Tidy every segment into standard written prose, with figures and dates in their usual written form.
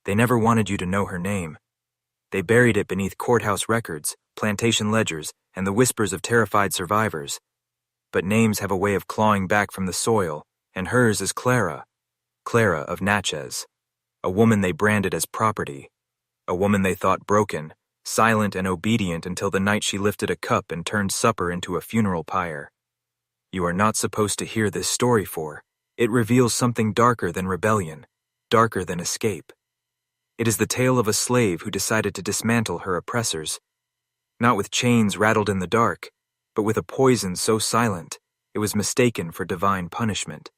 They never wanted you to know her name. They buried it beneath courthouse records, plantation ledgers, and the whispers of terrified survivors. But names have a way of clawing back from the soil, and hers is Clara, Clara of Natchez, a woman they branded as property, a woman they thought broken, silent and obedient until the night she lifted a cup and turned supper into a funeral pyre. You are not supposed to hear this story, for it reveals something darker than rebellion, darker than escape. It is the tale of a slave who decided to dismantle her oppressors, not with chains rattled in the dark, but with a poison so silent it was mistaken for divine punishment.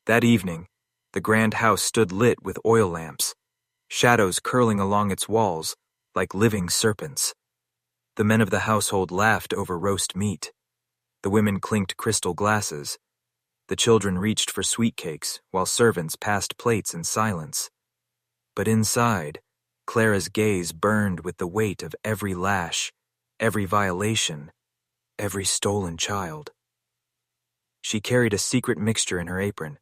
That evening, the grand house stood lit with oil lamps, shadows curling along its walls like living serpents. The men of the household laughed over roast meat. The women clinked crystal glasses. The children reached for sweet cakes while servants passed plates in silence. But inside, Clara's gaze burned with the weight of every lash, every violation, every stolen child. She carried a secret mixture in her apron,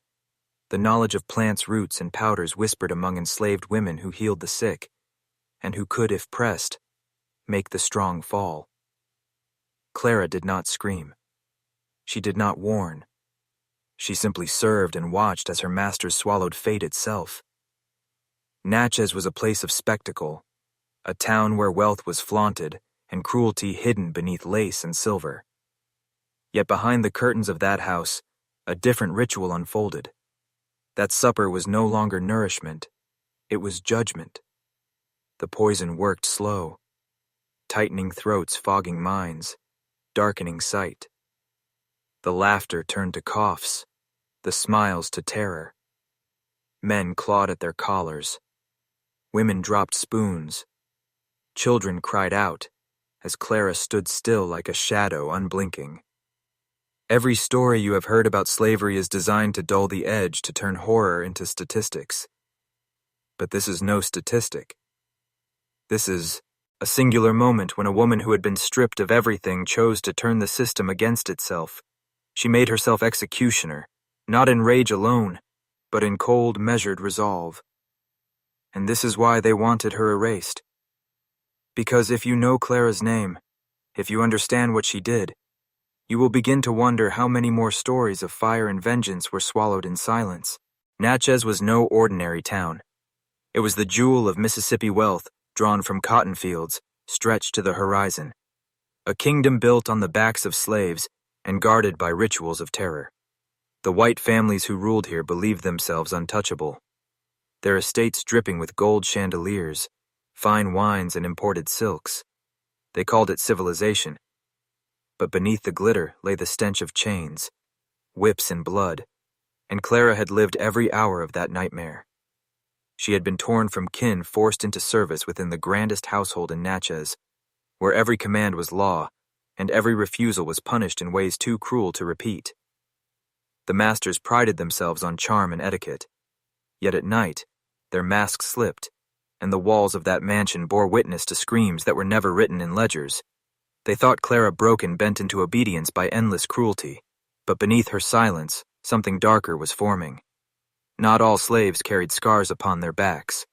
the knowledge of plants' roots and powders whispered among enslaved women who healed the sick, and who could, if pressed, make the strong fall. Clara did not scream. She did not warn. She simply served and watched as her masters swallowed fate itself. Natchez was a place of spectacle, a town where wealth was flaunted and cruelty hidden beneath lace and silver. Yet behind the curtains of that house, a different ritual unfolded. That supper was no longer nourishment, it was judgment. The poison worked slow, tightening throats, fogging minds, darkening sight. The laughter turned to coughs, the smiles to terror. Men clawed at their collars. Women dropped spoons. Children cried out as Clara stood still like a shadow unblinking. Every story you have heard about slavery is designed to dull the edge, to turn horror into statistics. But this is no statistic. This is a singular moment when a woman who had been stripped of everything chose to turn the system against itself. She made herself executioner, not in rage alone, but in cold, measured resolve. And this is why they wanted her erased. Because if you know Clara's name, if you understand what she did, you will begin to wonder how many more stories of fire and vengeance were swallowed in silence. Natchez was no ordinary town. It was the jewel of Mississippi wealth, drawn from cotton fields, stretched to the horizon. A kingdom built on the backs of slaves and guarded by rituals of terror. The white families who ruled here believed themselves untouchable. Their estates dripping with gold chandeliers, fine wines and imported silks. They called it civilization. But beneath the glitter lay the stench of chains, whips and blood, and Clara had lived every hour of that nightmare. She had been torn from kin, forced into service within the grandest household in Natchez, where every command was law, and every refusal was punished in ways too cruel to repeat. The masters prided themselves on charm and etiquette, yet at night, their masks slipped, and the walls of that mansion bore witness to screams that were never written in ledgers. They thought Clara broken, bent into obedience by endless cruelty, but beneath her silence, something darker was forming. Not all slaves carried scars upon their backs.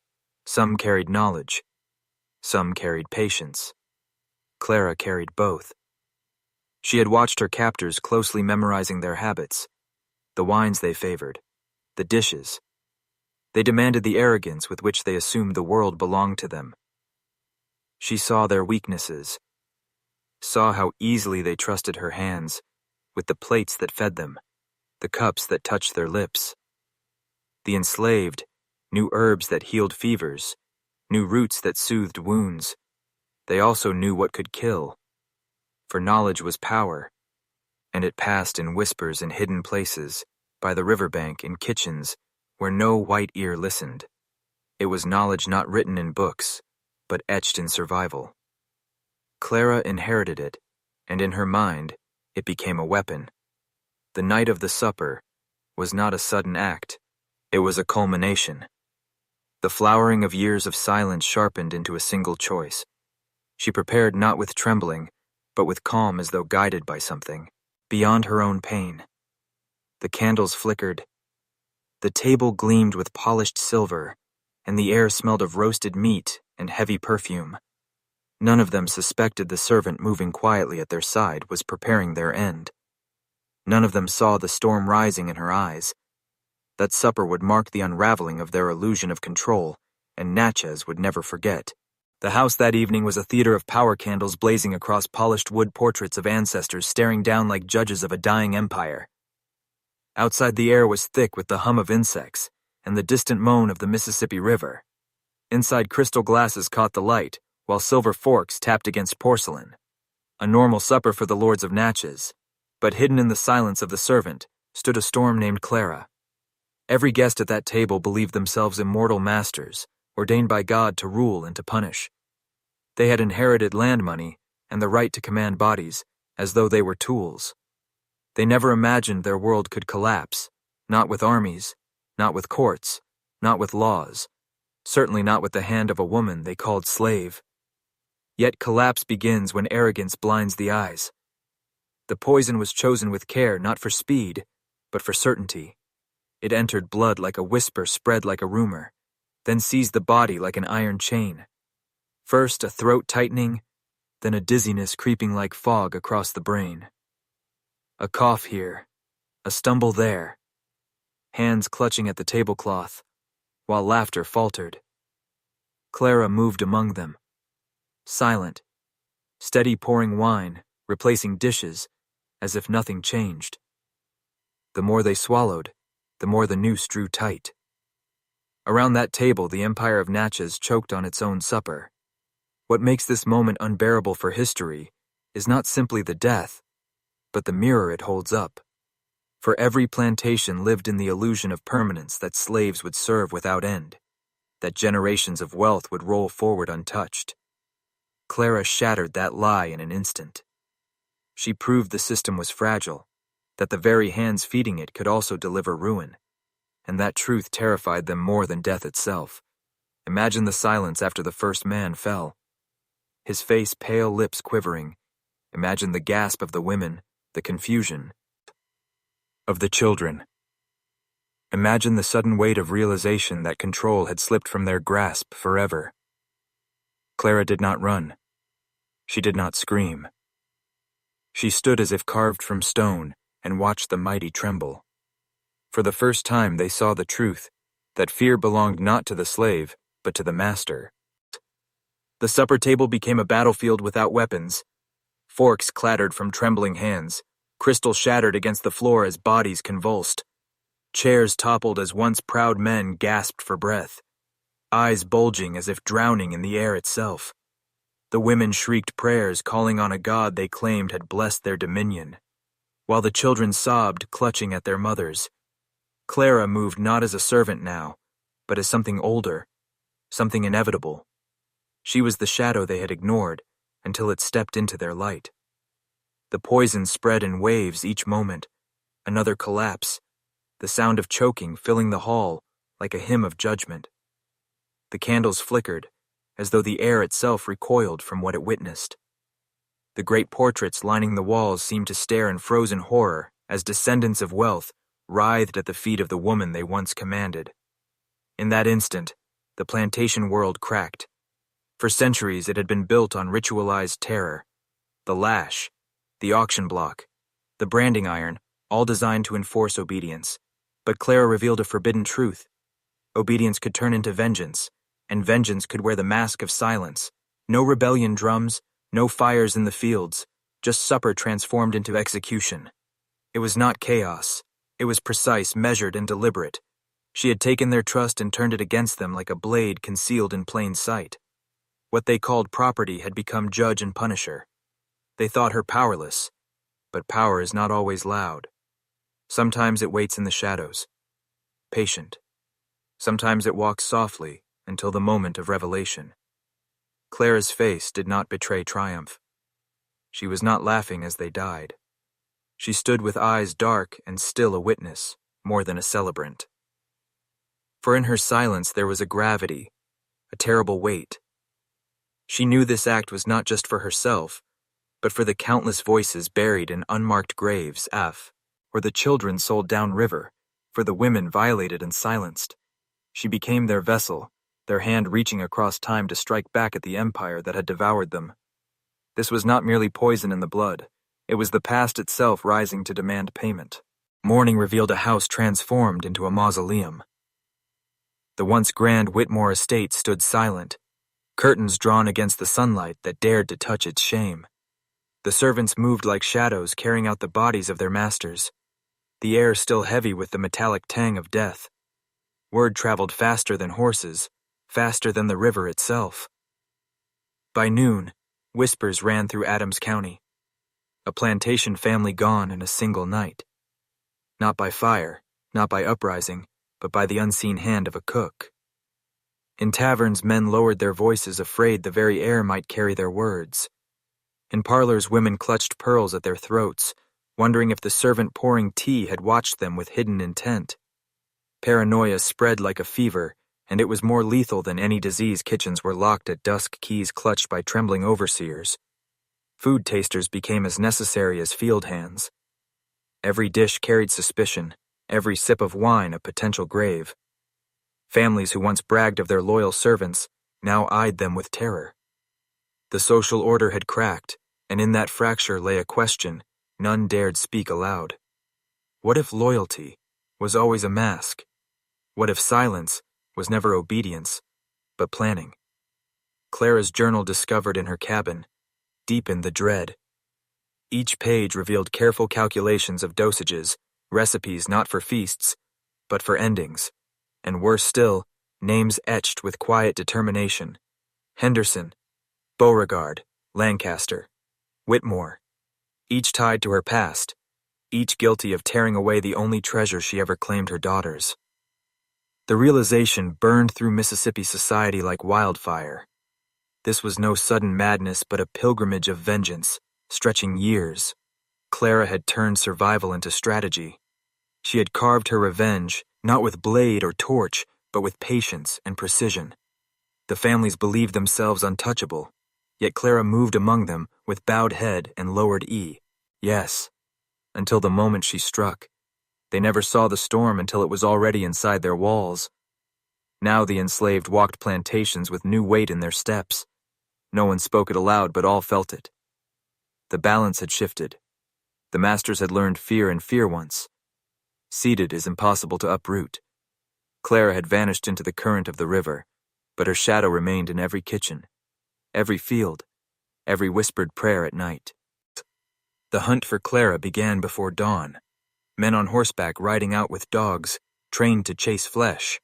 Some carried knowledge. Some carried patience. Clara carried both. She had watched her captors closely memorizing their habits, the wines they favored, the dishes. They demanded the arrogance with which they assumed the world belonged to them. She saw their weaknesses, saw how easily they trusted her hands, with the plates that fed them, the cups that touched their lips. The enslaved knew herbs that healed fevers, knew roots that soothed wounds. They also knew what could kill, for knowledge was power, and it passed in whispers in hidden places, by the riverbank, in kitchens, where no white ear listened. It was knowledge not written in books, but etched in survival. Clara inherited it, and in her mind, it became a weapon. The night of the supper was not a sudden act, it was a culmination. The flowering of years of silence sharpened into a single choice. She prepared not with trembling, but with calm as though guided by something, beyond her own pain. The candles flickered. The table gleamed with polished silver, and the air smelled of roasted meat and heavy perfume. None of them suspected the servant moving quietly at their side was preparing their end. None of them saw the storm rising in her eyes. That supper would mark the unraveling of their illusion of control, and Natchez would never forget. The house that evening was a theater of power candles blazing across polished wood portraits of ancestors staring down like judges of a dying empire. Outside, the air was thick with the hum of insects and the distant moan of the Mississippi River. Inside, crystal glasses caught the light, while silver forks tapped against porcelain. A normal supper for the lords of Natchez, but hidden in the silence of the servant stood a storm named Clara. Every guest at that table believed themselves immortal masters, ordained by God to rule and to punish. They had inherited land money and the right to command bodies, as though they were tools. They never imagined their world could collapse, not with armies, not with courts, not with laws, certainly not with the hand of a woman they called slave. Yet collapse begins when arrogance blinds the eyes. The poison was chosen with care, not for speed, but for certainty. It entered blood like a whisper, spread like a rumor, then seized the body like an iron chain. First a throat tightening, then a dizziness creeping like fog across the brain. A cough here, a stumble there, hands clutching at the tablecloth, while laughter faltered. Clara moved among them, silent, steady pouring wine, replacing dishes, as if nothing changed. The more they swallowed, the more the noose drew tight. Around that table, the Empire of Natchez choked on its own supper. What makes this moment unbearable for history is not simply the death, but the mirror it holds up. For every plantation lived in the illusion of permanence that slaves would serve without end, that generations of wealth would roll forward untouched. Clara shattered that lie in an instant. She proved the system was fragile, that the very hands feeding it could also deliver ruin, and that truth terrified them more than death itself. Imagine the silence after the first man fell. His face, pale lips quivering. Imagine the gasp of the women, the confusion of the children. Imagine the sudden weight of realization that control had slipped from their grasp forever. Clara did not run. She did not scream. She stood as if carved from stone and watched the mighty tremble. For the first time they saw the truth, that fear belonged not to the slave, but to the master. The supper table became a battlefield without weapons. Forks clattered from trembling hands. Crystal shattered against the floor as bodies convulsed. Chairs toppled as once proud men gasped for breath, eyes bulging as if drowning in the air itself. The women shrieked prayers calling on a God they claimed had blessed their dominion, while the children sobbed, clutching at their mothers. Clara moved not as a servant now, but as something older, something inevitable. She was the shadow they had ignored until it stepped into their light. The poison spread in waves each moment, another collapse, the sound of choking filling the hall like a hymn of judgment. The candles flickered, as though the air itself recoiled from what it witnessed. The great portraits lining the walls seemed to stare in frozen horror as descendants of wealth writhed at the feet of the woman they once commanded. In that instant, the plantation world cracked. For centuries it had been built on ritualized terror. The lash, the auction block, the branding iron, all designed to enforce obedience. But Clara revealed a forbidden truth. Obedience could turn into vengeance, and vengeance could wear the mask of silence. No rebellion drums, no fires in the fields, just supper transformed into execution. It was not chaos. It was precise, measured, and deliberate. She had taken their trust and turned it against them like a blade concealed in plain sight. What they called property had become judge and punisher. They thought her powerless, but power is not always loud. Sometimes it waits in the shadows, patient. Sometimes it walks softly until the moment of revelation. Clara's face did not betray triumph. She was not laughing as they died. She stood with eyes dark and still a witness, more than a celebrant. For in her silence there was a gravity, a terrible weight. She knew this act was not just for herself, but for the countless voices buried in unmarked graves, or the children sold downriver, for the women violated and silenced. She became their vessel, their hand reaching across time to strike back at the empire that had devoured them. This was not merely poison in the blood. It was the past itself rising to demand payment. Morning revealed a house transformed into a mausoleum. The once grand Whitmore estate stood silent, curtains drawn against the sunlight that dared to touch its shame. The servants moved like shadows, carrying out the bodies of their masters, the air still heavy with the metallic tang of death. Word traveled faster than horses, faster than the river itself. By noon, whispers ran through Adams County. A plantation family gone in a single night. Not by fire, not by uprising, but by the unseen hand of a cook. In taverns, men lowered their voices, afraid the very air might carry their words. In parlors, women clutched pearls at their throats, wondering if the servant pouring tea had watched them with hidden intent. Paranoia spread like a fever, and it was more lethal than any disease. Kitchens were locked at dusk, keys clutched by trembling overseers. Food tasters became as necessary as field hands. Every dish carried suspicion, every sip of wine a potential grave. Families who once bragged of their loyal servants now eyed them with terror. The social order had cracked, and in that fracture lay a question none dared speak aloud. What if loyalty was always a mask? What if silence was never obedience, but planning? Clara's journal, discovered in her cabin, deepened the dread. Each page revealed careful calculations of dosages, recipes not for feasts, but for endings, and worse still, names etched with quiet determination. Henderson, Beauregard, Lancaster, Whitmore, each tied to her past, each guilty of tearing away the only treasure she ever claimed, her daughters. The realization burned through Mississippi society like wildfire. This was no sudden madness, but a pilgrimage of vengeance, stretching years. Clara had turned survival into strategy. She had carved her revenge, not with blade or torch, but with patience and precision. The families believed themselves untouchable, yet Clara moved among them with bowed head and lowered E. Yes, until the moment she struck. They never saw the storm until it was already inside their walls. Now the enslaved walked plantations with new weight in their steps. No one spoke it aloud, but all felt it. The balance had shifted. The masters had learned fear, and fear once seated is impossible to uproot. Clara had vanished into the current of the river, but her shadow remained in every kitchen, every field, every whispered prayer at night. The hunt for Clara began before dawn. Men on horseback riding out with dogs, trained to chase flesh.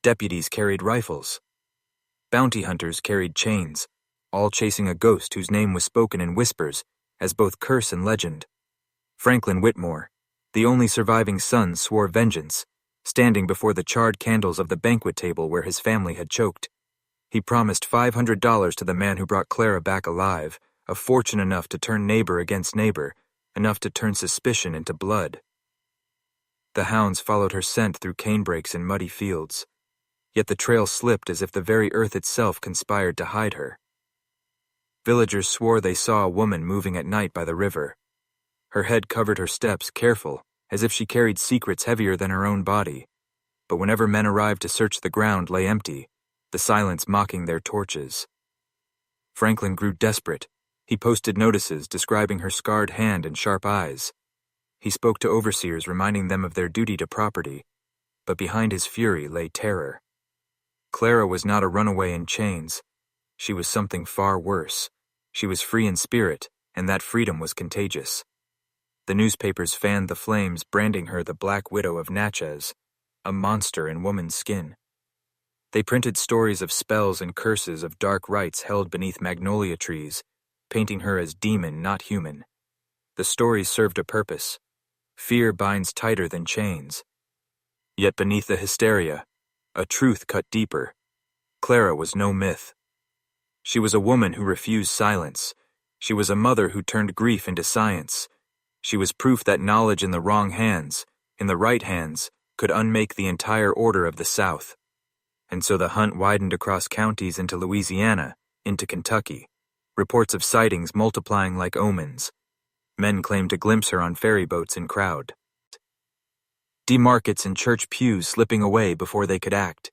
Deputies carried rifles. Bounty hunters carried chains, all chasing a ghost whose name was spoken in whispers as both curse and legend. Franklin Whitmore, the only surviving son, swore vengeance, standing before the charred candles of the banquet table where his family had choked. He promised $500 to the man who brought Clara back alive, a fortune enough to turn neighbor against neighbor, enough to turn suspicion into blood. The hounds followed her scent through canebrakes and muddy fields, yet the trail slipped as if the very earth itself conspired to hide her. Villagers swore they saw a woman moving at night by the river. Her head covered her steps, careful, as if she carried secrets heavier than her own body. But whenever men arrived to search, the ground lay empty, the silence mocking their torches. Franklin grew desperate. He posted notices describing her scarred hand and sharp eyes. He spoke to overseers, reminding them of their duty to property, but behind his fury lay terror. Clara was not a runaway in chains. She was something far worse. She was free in spirit, and that freedom was contagious. The newspapers fanned the flames, branding her the Black Widow of Natchez, a monster in woman's skin. They printed stories of spells and curses, of dark rites held beneath magnolia trees, painting her as demon, not human. The stories served a purpose. Fear binds tighter than chains. Yet beneath the hysteria, a truth cut deeper. Clara was no myth. She was a woman who refused silence. She was a mother who turned grief into science. She was proof that knowledge in the wrong hands, in the right hands, could unmake the entire order of the South. And so the hunt widened across counties into Louisiana, into Kentucky, reports of sightings multiplying like omens. Men claimed to glimpse her on ferry boats in crowd. Demarkets in church pews slipping away before they could act.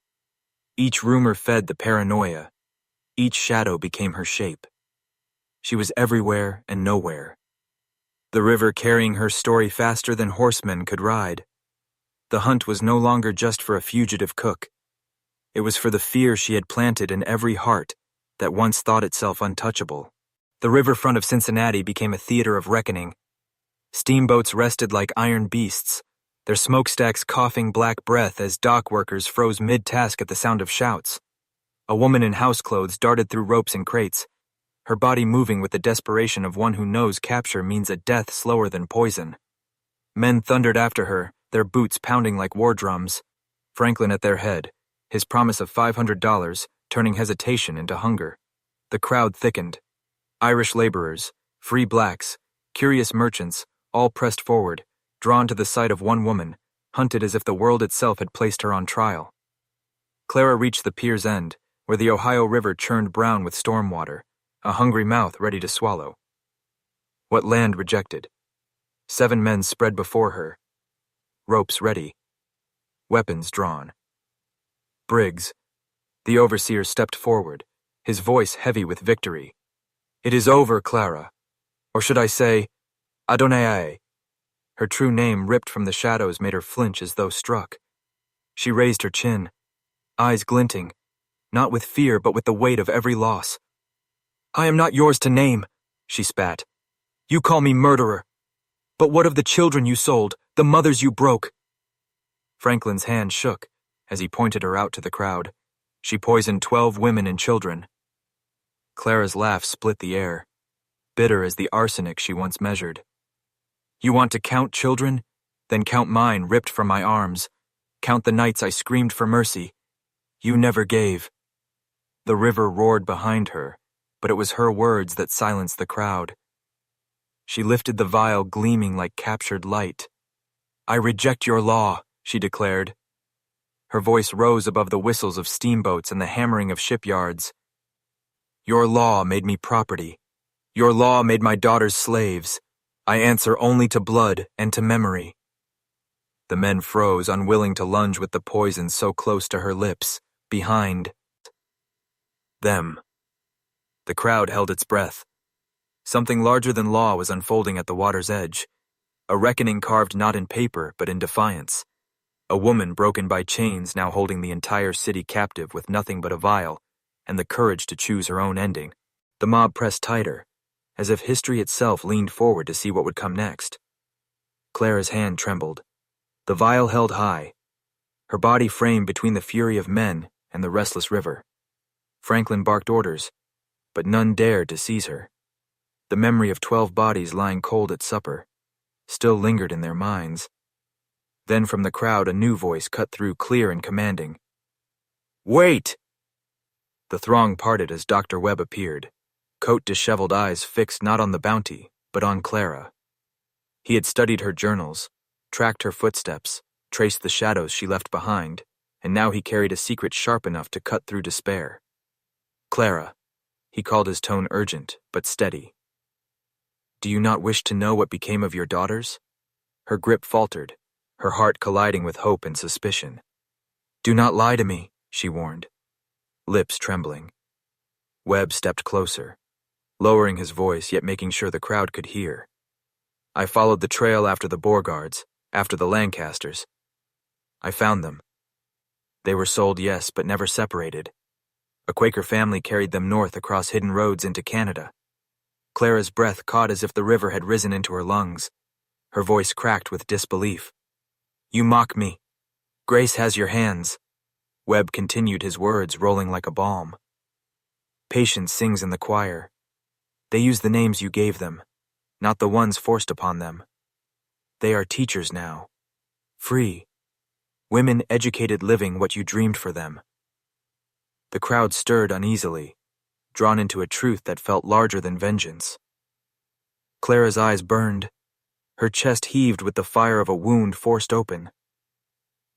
Each rumor fed the paranoia. Each shadow became her shape. She was everywhere and nowhere. The river carrying her story faster than horsemen could ride. The hunt was no longer just for a fugitive cook. It was for the fear she had planted in every heart that once thought itself untouchable. The riverfront of Cincinnati became a theater of reckoning. Steamboats rested like iron beasts, their smokestacks coughing black breath as dock workers froze mid-task at the sound of shouts. A woman in houseclothes darted through ropes and crates, her body moving with the desperation of one who knows capture means a death slower than poison. Men thundered after her, their boots pounding like war drums. Franklin at their head, his promise of $500 turning hesitation into hunger. The crowd thickened. Irish laborers, free blacks, curious merchants, all pressed forward, drawn to the sight of one woman, hunted as if the world itself had placed her on trial. Clara reached the pier's end, where the Ohio River churned brown with storm water, a hungry mouth ready to swallow. What land rejected? 7 men spread before her, ropes ready, weapons drawn. Briggs, the overseer, stepped forward, his voice heavy with victory. "It is over, Clara. Or should I say, Adonai." Her true name ripped from the shadows made her flinch as though struck. She raised her chin, eyes glinting, not with fear but with the weight of every loss. "I am not yours to name," she spat. "You call me murderer. But what of the children you sold, the mothers you broke?" Franklin's hand shook as he pointed her out to the crowd. "She poisoned 12 women and children." Clara's laugh split the air, bitter as the arsenic she once measured. "You want to count children? Then count mine ripped from my arms. Count the nights I screamed for mercy. You never gave." The river roared behind her, but it was her words that silenced the crowd. She lifted the vial gleaming like captured light. "I reject your law," she declared. Her voice rose above the whistles of steamboats and the hammering of shipyards. "Your law made me property. Your law made my daughters slaves. I answer only to blood and to memory." The men froze, unwilling to lunge with the poison so close to her lips, behind them. The crowd held its breath. Something larger than law was unfolding at the water's edge, a reckoning carved not in paper but in defiance. A woman broken by chains now holding the entire city captive with nothing but a vial and the courage to choose her own ending. The mob pressed tighter, as if history itself leaned forward to see what would come next. Clara's hand trembled, the vial held high, her body framed between the fury of men and the restless river. Franklin barked orders, but none dared to seize her. The memory of 12 bodies lying cold at supper still lingered in their minds. Then from the crowd a new voice cut through, clear and commanding. "Wait!" The throng parted as Dr. Webb appeared, coat disheveled, eyes fixed not on the bounty, but on Clara. He had studied her journals, tracked her footsteps, traced the shadows she left behind, and now he carried a secret sharp enough to cut through despair. "Clara," he called, his tone urgent but steady. "Do you not wish to know what became of your daughters?" Her grip faltered, her heart colliding with hope and suspicion. "Do not lie to me," she warned, lips trembling. Webb stepped closer, lowering his voice yet making sure the crowd could hear. "I followed the trail after the Beauregards, after the Lancasters. I found them. They were sold, yes, but never separated. A Quaker family carried them north across hidden roads into Canada." Clara's breath caught as if the river had risen into her lungs. Her voice cracked with disbelief. "You mock me. Grace has your hands." Webb continued, his words rolling like a balm. "Patience sings in the choir. They use the names you gave them, not the ones forced upon them. They are teachers now. Free. Women educated, living what you dreamed for them." The crowd stirred uneasily, drawn into a truth that felt larger than vengeance. Clara's eyes burned. Her chest heaved with the fire of a wound forced open.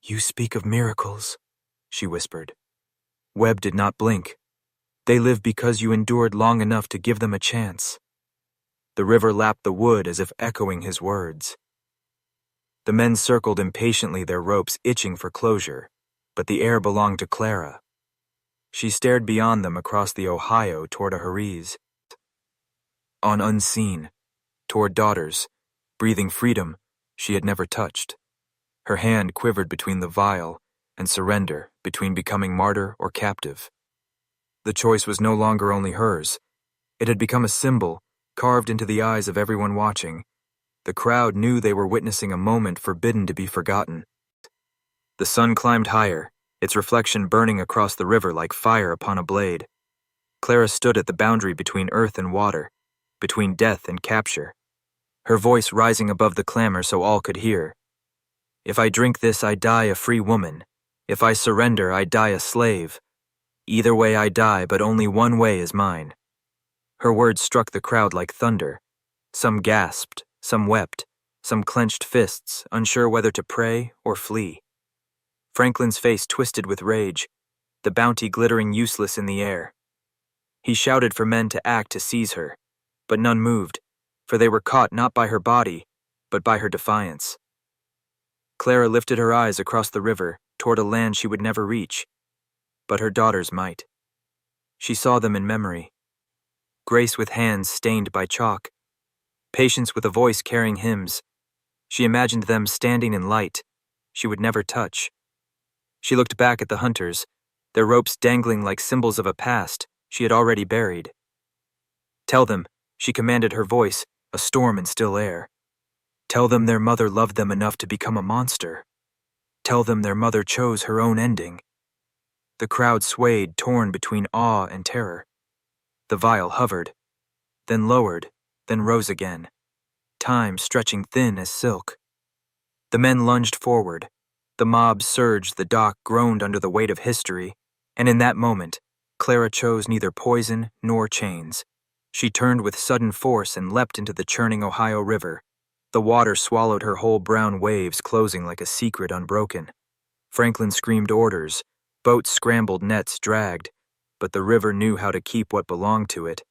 "You speak of miracles," she whispered. Webb did not blink. "They live because you endured long enough to give them a chance." The river lapped the wood as if echoing his words. The men circled impatiently, their ropes itching for closure, but the air belonged to Clara, She stared beyond them across the Ohio toward a Heriz. On unseen, toward daughters, breathing freedom she had never touched. Her hand quivered between the vial and surrender, between becoming martyr or captive. The choice was no longer only hers. It had become a symbol, carved into the eyes of everyone watching. The crowd knew they were witnessing a moment forbidden to be forgotten. The sun climbed higher, its reflection burning across the river like fire upon a blade. Clara stood at the boundary between earth and water, between death and capture, her voice rising above the clamor so all could hear. If I drink this, I die a free woman. If I surrender, I die a slave. Either way I die, but only one way is mine. Her words struck the crowd like thunder. Some gasped, some wept, some clenched fists, unsure whether to pray or flee. Franklin's face twisted with rage, the bounty glittering useless in the air. He shouted for men to act to seize her, but none moved, for they were caught not by her body, but by her defiance. Clara lifted her eyes across the river toward a land she would never reach, but her daughters might. She saw them in memory. Grace with hands stained by chalk, Patience with a voice carrying hymns. She imagined them standing in light she would never touch. She looked back at the hunters, their ropes dangling like symbols of a past she had already buried. Tell them, she commanded, her voice a storm in still air. Tell them their mother loved them enough to become a monster. Tell them their mother chose her own ending. The crowd swayed, torn between awe and terror. The vial hovered, then lowered, then rose again, time stretching thin as silk. The men lunged forward. The mob surged, the dock groaned under the weight of history, and in that moment, Clara chose neither poison nor chains. She turned with sudden force and leapt into the churning Ohio River. The water swallowed her whole, brown waves closing like a secret unbroken. Franklin screamed orders. Boats scrambled, nets dragged, but the river knew how to keep what belonged to it.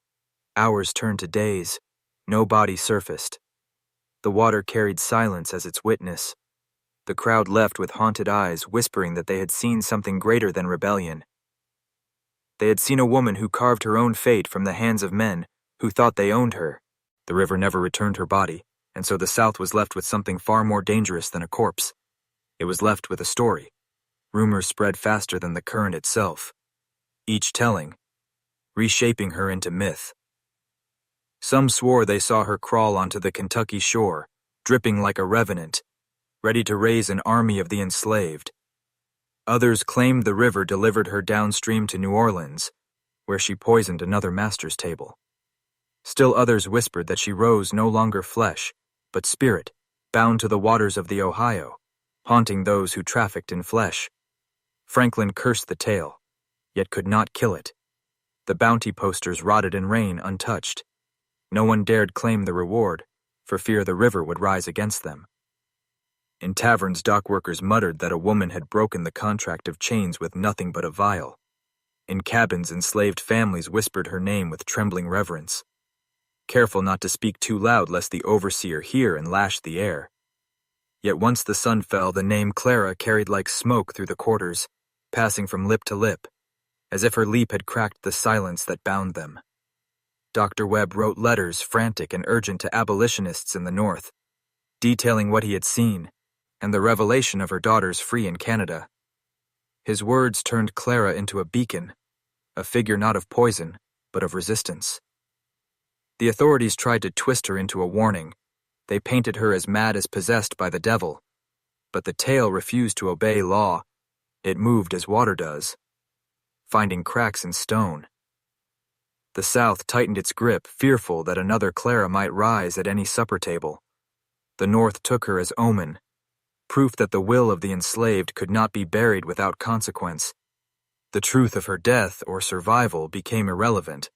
Hours turned to days. No body surfaced. The water carried silence as its witness. The crowd left with haunted eyes, whispering that they had seen something greater than rebellion. They had seen a woman who carved her own fate from the hands of men who thought they owned her. The river never returned her body, and so the South was left with something far more dangerous than a corpse. It was left with a story. Rumors spread faster than the current itself, each telling, reshaping her into myth. Some swore they saw her crawl onto the Kentucky shore, dripping like a revenant, ready to raise an army of the enslaved. Others claimed the river delivered her downstream to New Orleans, where she poisoned another master's table. Still others whispered that she rose no longer flesh, but spirit, bound to the waters of the Ohio, haunting those who trafficked in flesh. Franklin cursed the tale, yet could not kill it. The bounty posters rotted in rain untouched. No one dared claim the reward, for fear the river would rise against them. In taverns, dockworkers muttered that a woman had broken the contract of chains with nothing but a vial. In cabins, enslaved families whispered her name with trembling reverence, careful not to speak too loud lest the overseer hear and lash the air. Yet once the sun fell, the name Clara carried like smoke through the quarters, passing from lip to lip, as if her leap had cracked the silence that bound them. Dr. Webb wrote letters, frantic and urgent, to abolitionists in the North, detailing what he had seen and the revelation of her daughters free in Canada. His words turned Clara into a beacon, a figure not of poison, but of resistance. The authorities tried to twist her into a warning. They painted her as mad as possessed by the devil. But the tale refused to obey law. It moved as water does, finding cracks in stone. The South tightened its grip, fearful that another Clara might rise at any supper table. The North took her as omen, proof that the will of the enslaved could not be buried without consequence. The truth of her death or survival became irrelevant.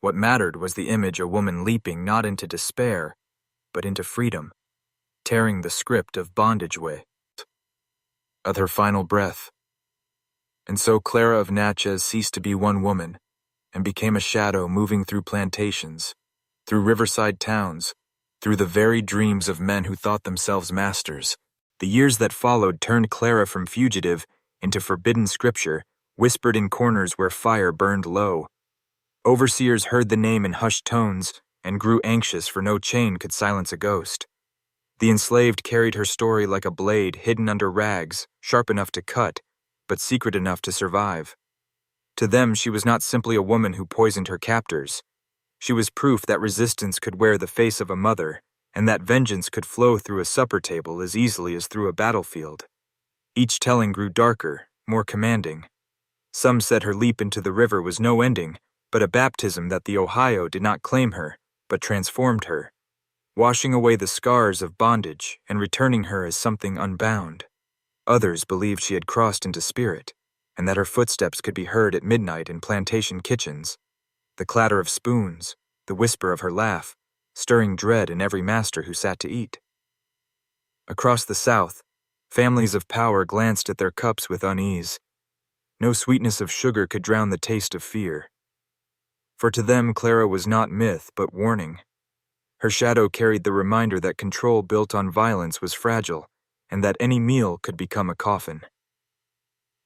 What mattered was the image, a woman leaping not into despair, but into freedom, tearing the script of bondage with her final breath. And so Clara of Natchez ceased to be one woman, and became a shadow moving through plantations, through riverside towns, through the very dreams of men who thought themselves masters. The years that followed turned Clara from fugitive into forbidden scripture, whispered in corners where fire burned low. Overseers heard the name in hushed tones and grew anxious, for no chain could silence a ghost. The enslaved carried her story like a blade hidden under rags, sharp enough to cut, but secret enough to survive. To them, she was not simply a woman who poisoned her captors. She was proof that resistance could wear the face of a mother, and that vengeance could flow through a supper table as easily as through a battlefield. Each telling grew darker, more commanding. Some said her leap into the river was no ending, but a baptism that the Ohio did not claim her, but transformed her, washing away the scars of bondage and returning her as something unbound. Others believed she had crossed into spirit, and that her footsteps could be heard at midnight in plantation kitchens. The clatter of spoons, the whisper of her laugh, stirring dread in every master who sat to eat. Across the South, families of power glanced at their cups with unease. No sweetness of sugar could drown the taste of fear. For to them, Clara was not myth, but warning. Her shadow carried the reminder that control built on violence was fragile, and that any meal could become a coffin.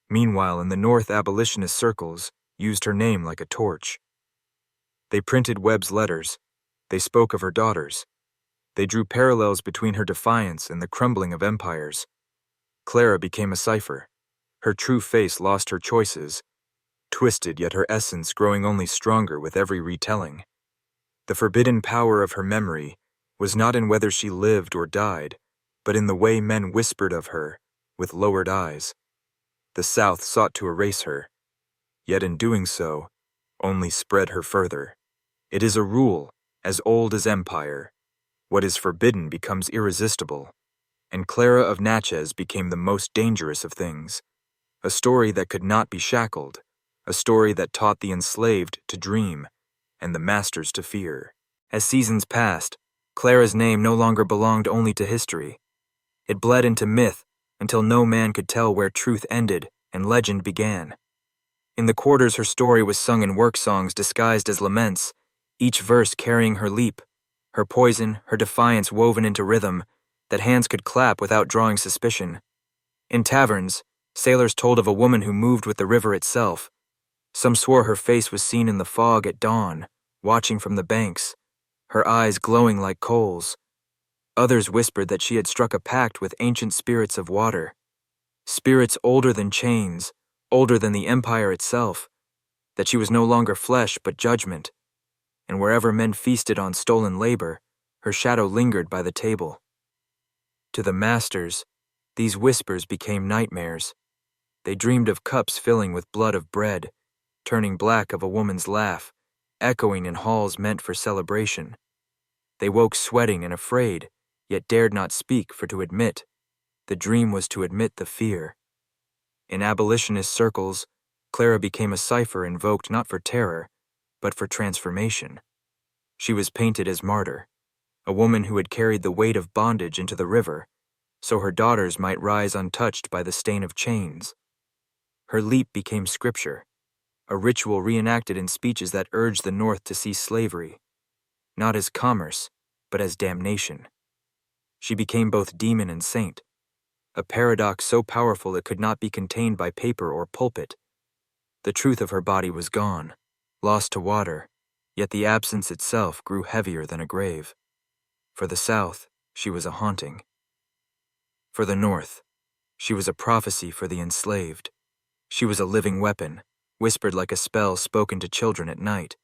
Meanwhile, in the North, abolitionist circles used her name like a torch. They printed Webb's letters. They spoke of her daughters. They drew parallels between her defiance and the crumbling of empires. Clara became a cipher. Her true face lost her choices, twisted yet her essence growing only stronger with every retelling. The forbidden power of her memory was not in whether she lived or died, but in the way men whispered of her, with lowered eyes. The South sought to erase her, yet in doing so, only spread her further. It is a rule, as old as empire. What is forbidden becomes irresistible, and Clara of Natchez became the most dangerous of things. A story that could not be shackled, a story that taught the enslaved to dream, and the masters to fear. As seasons passed, Clara's name no longer belonged only to history. It bled into myth until no man could tell where truth ended and legend began. In the quarters, her story was sung in work songs disguised as laments, each verse carrying her leap, her poison, her defiance woven into rhythm that hands could clap without drawing suspicion. In taverns, sailors told of a woman who moved with the river itself. Some swore her face was seen in the fog at dawn, watching from the banks, her eyes glowing like coals. Others whispered that she had struck a pact with ancient spirits of water, spirits older than chains, older than the empire itself, that she was no longer flesh but judgment, and wherever men feasted on stolen labor, her shadow lingered by the table. To the masters, these whispers became nightmares. They dreamed of cups filling with blood of bread, turning black of a woman's laugh, echoing in halls meant for celebration. They woke sweating and afraid, yet dared not speak, for to admit the dream was to admit the fear. In abolitionist circles, Clara became a cipher invoked not for terror, but for transformation. She was painted as martyr, a woman who had carried the weight of bondage into the river, so her daughters might rise untouched by the stain of chains. Her leap became scripture, a ritual reenacted in speeches that urged the North to cease slavery, not as commerce, but as damnation. She became both demon and saint, a paradox so powerful it could not be contained by paper or pulpit. The truth of her body was gone, lost to water, yet the absence itself grew heavier than a grave. For the South, she was a haunting. For the North, she was a prophecy for the enslaved. She was a living weapon, whispered like a spell spoken to children at night,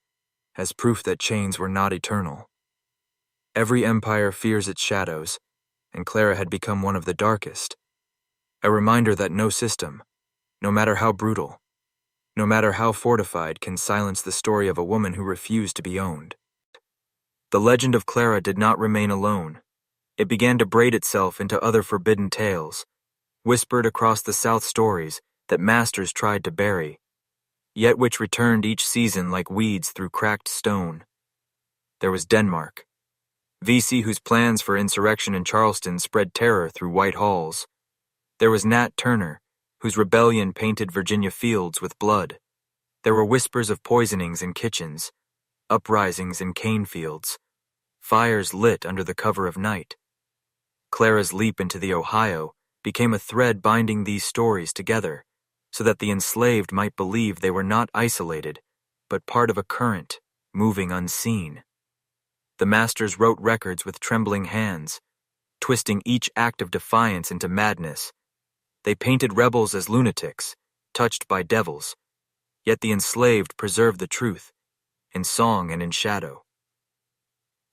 as proof that chains were not eternal. Every empire fears its shadows, and Clara had become one of the darkest, a reminder that no system, no matter how brutal, no matter how fortified, can silence the story of a woman who refused to be owned. The legend of Clara did not remain alone. It began to braid itself into other forbidden tales, whispered across the South stories that masters tried to bury, yet which returned each season like weeds through cracked stone. There was Denmark, Vesey, whose plans for insurrection in Charleston spread terror through white halls. There was Nat Turner, whose rebellion painted Virginia fields with blood. There were whispers of poisonings in kitchens, uprisings in cane fields, fires lit under the cover of night. Clara's leap into the Ohio became a thread binding these stories together, so that the enslaved might believe they were not isolated, but part of a current, moving unseen. The masters wrote records with trembling hands, twisting each act of defiance into madness. They painted rebels as lunatics, touched by devils, yet the enslaved preserved the truth, in song and in shadow.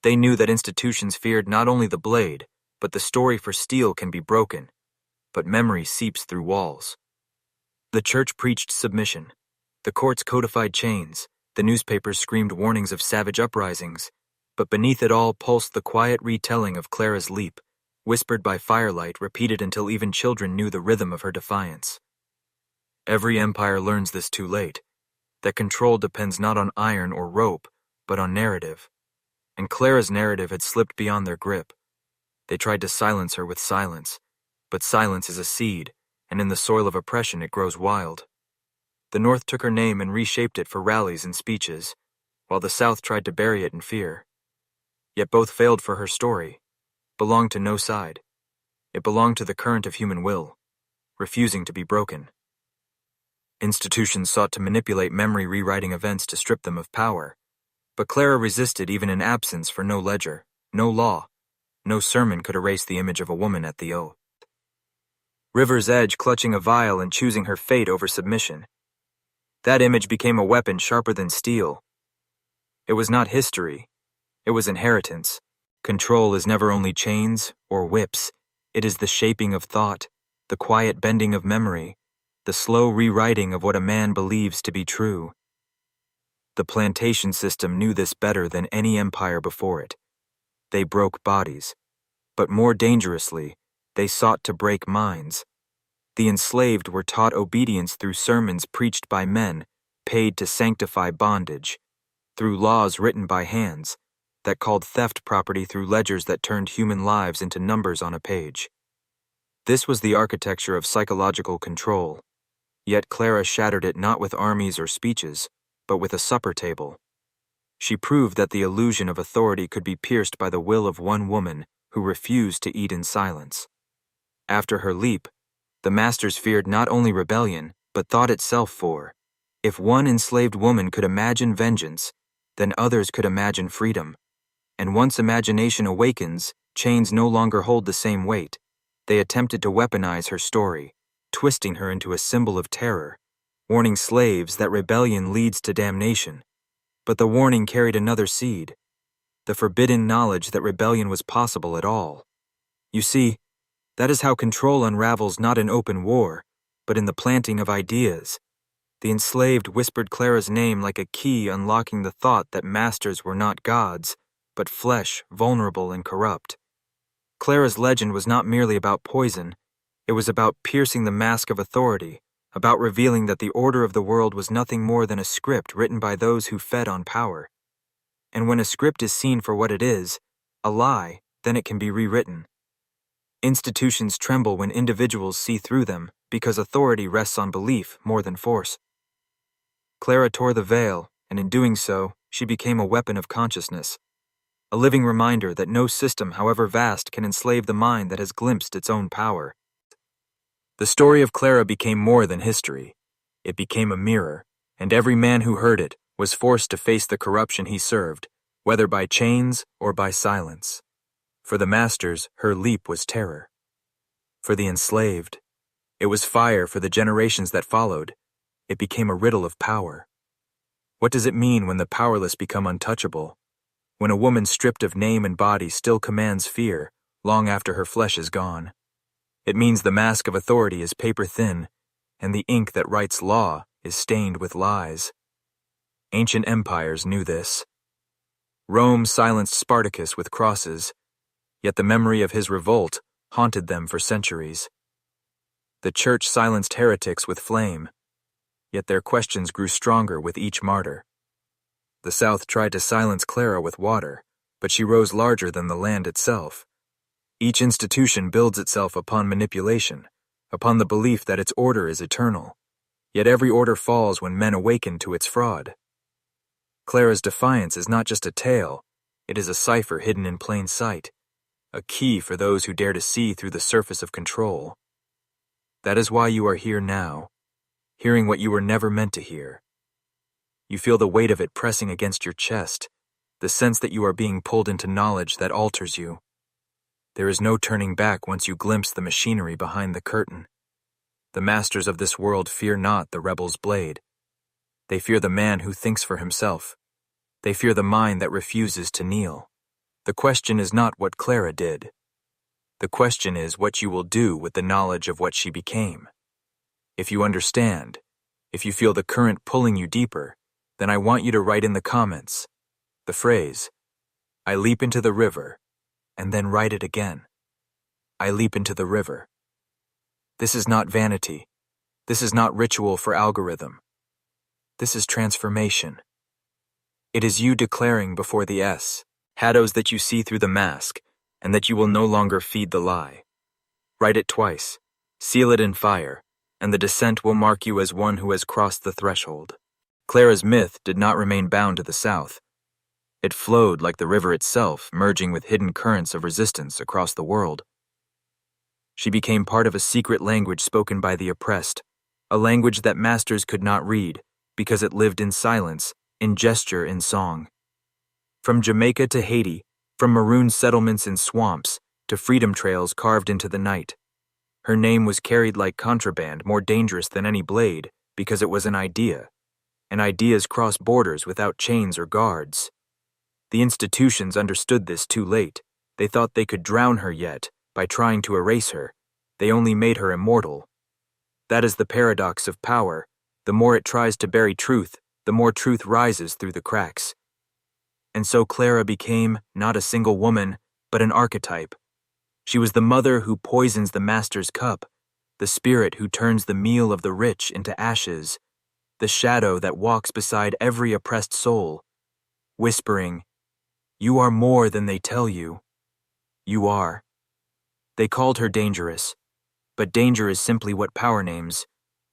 They knew that institutions feared not only the blade, but the story, for steel can be broken, but memory seeps through walls. The church preached submission, the courts codified chains, the newspapers screamed warnings of savage uprisings, but beneath it all pulsed the quiet retelling of Clara's leap, whispered by firelight, repeated until even children knew the rhythm of her defiance. Every empire learns this too late, that control depends not on iron or rope, but on narrative. And Clara's narrative had slipped beyond their grip. They tried to silence her with silence, but silence is a seed, and in the soil of oppression it grows wild. The North took her name and reshaped it for rallies and speeches, while the South tried to bury it in fear. Yet both failed, for her story belonged to no side. It belonged to the current of human will, refusing to be broken. Institutions sought to manipulate memory, rewriting events to strip them of power. But Clara resisted even in absence, for no ledger, no law, no sermon could erase the image of a woman at the oath. River's edge, clutching a vial and choosing her fate over submission. That image became a weapon sharper than steel. It was not history, it was inheritance. Control is never only chains or whips, it is the shaping of thought, the quiet bending of memory, the slow rewriting of what a man believes to be true. The plantation system knew this better than any empire before it. They broke bodies, but more dangerously, they sought to break minds. The enslaved were taught obedience through sermons preached by men, paid to sanctify bondage, through laws written by hands, that called theft property, through ledgers that turned human lives into numbers on a page. This was the architecture of psychological control, yet Clara shattered it not with armies or speeches, but with a supper table. She proved that the illusion of authority could be pierced by the will of one woman who refused to eat in silence. After her leap, the masters feared not only rebellion, but thought itself, for if one enslaved woman could imagine vengeance, then others could imagine freedom. And once imagination awakens, chains no longer hold the same weight. They attempted to weaponize her story, twisting her into a symbol of terror, warning slaves that rebellion leads to damnation. But the warning carried another seed, the forbidden knowledge that rebellion was possible at all. You see, that is how control unravels, not in open war, but in the planting of ideas. The enslaved whispered Clara's name like a key, unlocking the thought that masters were not gods, but flesh, vulnerable and corrupt. Clara's legend was not merely about poison, it was about piercing the mask of authority, about revealing that the order of the world was nothing more than a script written by those who fed on power. And when a script is seen for what it is, a lie, then it can be rewritten. Institutions tremble when individuals see through them, because authority rests on belief more than force. Clara tore the veil, and in doing so, she became a weapon of consciousness, a living reminder that no system, however vast, can enslave the mind that has glimpsed its own power. The story of Clara became more than history. It became a mirror, and every man who heard it was forced to face the corruption he served, whether by chains or by silence. For the masters, her leap was terror. For the enslaved, it was fire. For the generations that followed, it became a riddle of power. What does it mean when the powerless become untouchable? When a woman stripped of name and body still commands fear, long after her flesh is gone? It means the mask of authority is paper thin, and the ink that writes law is stained with lies. Ancient empires knew this. Rome silenced Spartacus with crosses, yet the memory of his revolt haunted them for centuries. The church silenced heretics with flame, yet their questions grew stronger with each martyr. The South tried to silence Clara with water, but she rose larger than the land itself. Each institution builds itself upon manipulation, upon the belief that its order is eternal, yet every order falls when men awaken to its fraud. Clara's defiance is not just a tale, it is a cipher hidden in plain sight, a key for those who dare to see through the surface of control. That is why you are here now, hearing what you were never meant to hear. You feel the weight of it pressing against your chest, the sense that you are being pulled into knowledge that alters you. There is no turning back once you glimpse the machinery behind the curtain. The masters of this world fear not the rebel's blade. They fear the man who thinks for himself. They fear the mind that refuses to kneel. The question is not what Clara did. The question is what you will do with the knowledge of what she became. If you understand, if you feel the current pulling you deeper, then I want you to write in the comments the phrase, "I leap into the river," and then write it again. I leap into the river. This is not vanity. This is not ritual for algorithm. This is transformation. It is you declaring before the shadows that you see through the mask, and that you will no longer feed the lie. Write it twice, seal it in fire, and the descent will mark you as one who has crossed the threshold. Clara's myth did not remain bound to the South. It flowed like the river itself, merging with hidden currents of resistance across the world. She became part of a secret language spoken by the oppressed, a language that masters could not read because it lived in silence, in gesture, in song. From Jamaica to Haiti, from maroon settlements in swamps to freedom trails carved into the night, her name was carried like contraband, more dangerous than any blade, because it was an idea, and ideas cross borders without chains or guards. The institutions understood this too late. They thought they could drown her, yet, by trying to erase her, they only made her immortal. That is the paradox of power. The more it tries to bury truth, the more truth rises through the cracks. And so Clara became not a single woman, but an archetype. She was the mother who poisons the master's cup, the spirit who turns the meal of the rich into ashes, the shadow that walks beside every oppressed soul, whispering, "You are more than they tell you. You are." They called her dangerous, but danger is simply what power names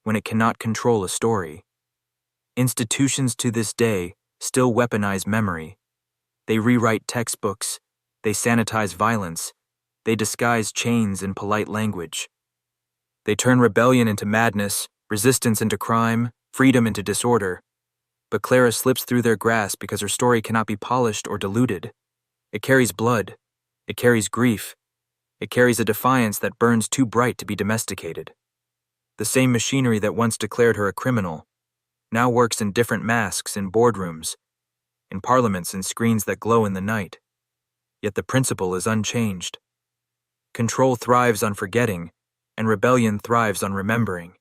when it cannot control a story. Institutions to this day still weaponize memory. They rewrite textbooks, they sanitize violence, they disguise chains in polite language. They turn rebellion into madness, resistance into crime, freedom into disorder. But Clara slips through their grasp because her story cannot be polished or diluted. It carries blood. It carries grief. It carries a defiance that burns too bright to be domesticated. The same machinery that once declared her a criminal now works in different masks in boardrooms, in parliaments and screens that glow in the night. Yet the principle is unchanged. Control thrives on forgetting, and rebellion thrives on remembering.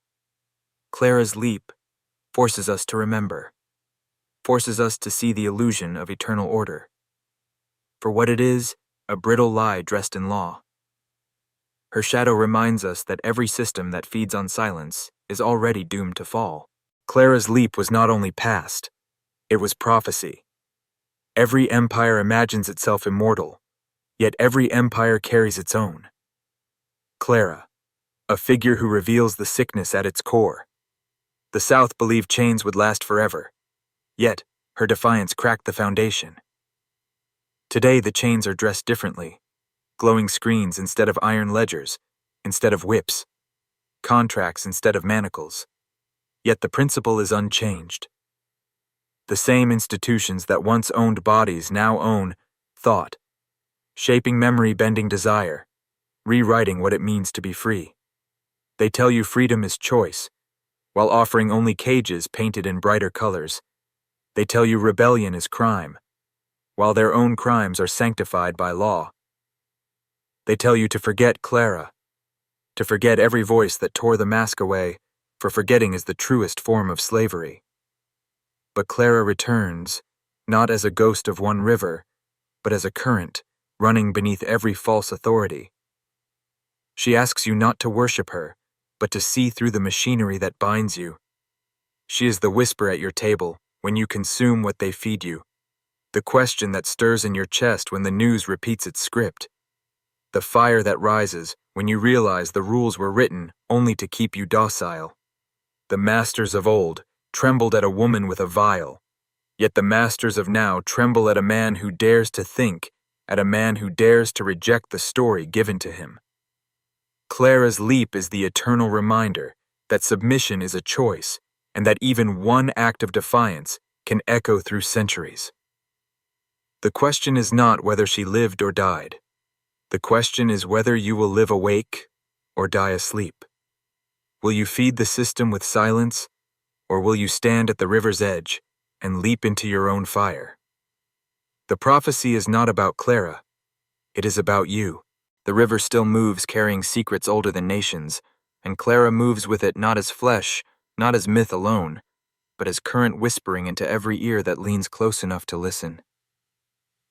Clara's leap forces us to remember, forces us to see the illusion of eternal order. For what it is, a brittle lie dressed in law. Her shadow reminds us that every system that feeds on silence is already doomed to fall. Clara's leap was not only past, it was prophecy. Every empire imagines itself immortal, yet every empire carries its own. Clara, a figure who reveals the sickness at its core. The South believed chains would last forever, yet her defiance cracked the foundation. Today the chains are dressed differently, glowing screens instead of iron ledgers, instead of whips, contracts instead of manacles. Yet the principle is unchanged. The same institutions that once owned bodies now own thought, shaping memory, bending desire, rewriting what it means to be free. They tell you freedom is choice, while offering only cages painted in brighter colors. They tell you rebellion is crime, while their own crimes are sanctified by law. They tell you to forget Clara, to forget every voice that tore the mask away, for forgetting is the truest form of slavery. But Clara returns, not as a ghost of one river, but as a current running beneath every false authority. She asks you not to worship her, but to see through the machinery that binds you. She is the whisper at your table when you consume what they feed you, the question that stirs in your chest when the news repeats its script, the fire that rises when you realize the rules were written only to keep you docile. The masters of old trembled at a woman with a vial, yet the masters of now tremble at a man who dares to think, at a man who dares to reject the story given to him. Clara's leap is the eternal reminder that submission is a choice, and that even one act of defiance can echo through centuries. The question is not whether she lived or died. The question is whether you will live awake or die asleep. Will you feed the system with silence, or will you stand at the river's edge and leap into your own fire? The prophecy is not about Clara. It is about you. The river still moves carrying secrets older than nations, and Clara moves with it not as flesh, not as myth alone, but as current whispering into every ear that leans close enough to listen.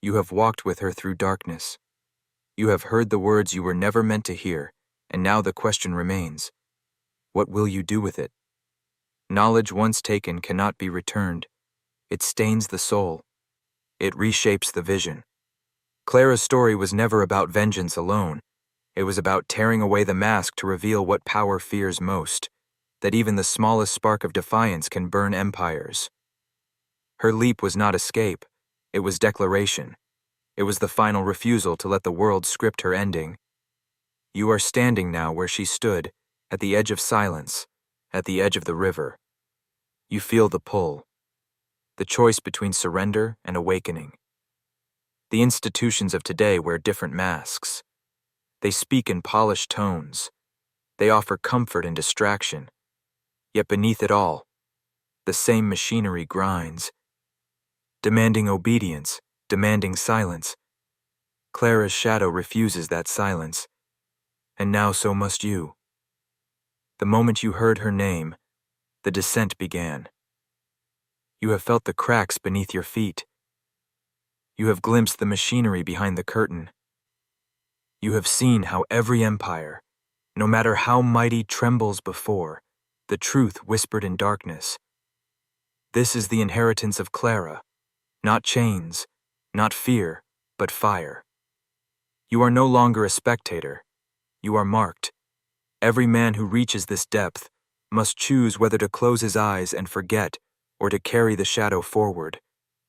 You have walked with her through darkness. You have heard the words you were never meant to hear, and now the question remains: what will you do with it? Knowledge once taken cannot be returned. It stains the soul. It reshapes the vision. Clara's story was never about vengeance alone. It was about tearing away the mask to reveal what power fears most, that even the smallest spark of defiance can burn empires. Her leap was not escape. It was declaration. It was the final refusal to let the world script her ending. You are standing now where she stood, at the edge of silence, at the edge of the river. You feel the pull, the choice between surrender and awakening. The institutions of today wear different masks. They speak in polished tones. They offer comfort and distraction. Yet beneath it all, the same machinery grinds, demanding obedience, demanding silence. Clara's shadow refuses that silence, and now so must you. The moment you heard her name, the descent began. You have felt the cracks beneath your feet. You have glimpsed the machinery behind the curtain. You have seen how every empire, no matter how mighty, trembles before the truth whispered in darkness. This is the inheritance of Clara, not chains, not fear, but fire. You are no longer a spectator. You are marked. Every man who reaches this depth must choose whether to close his eyes and forget or to carry the shadow forward.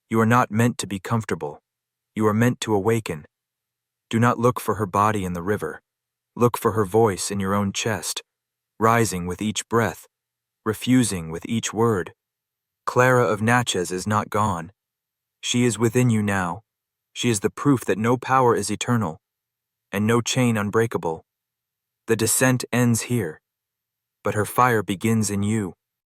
You are not meant to be comfortable. You are meant to awaken. Do not look for her body in the river. Look for her voice in your own chest, rising with each breath, refusing with each word. Clara of Natchez is not gone. She is within you now. She is the proof that no power is eternal, and no chain unbreakable. The descent ends here, but her fire begins in you.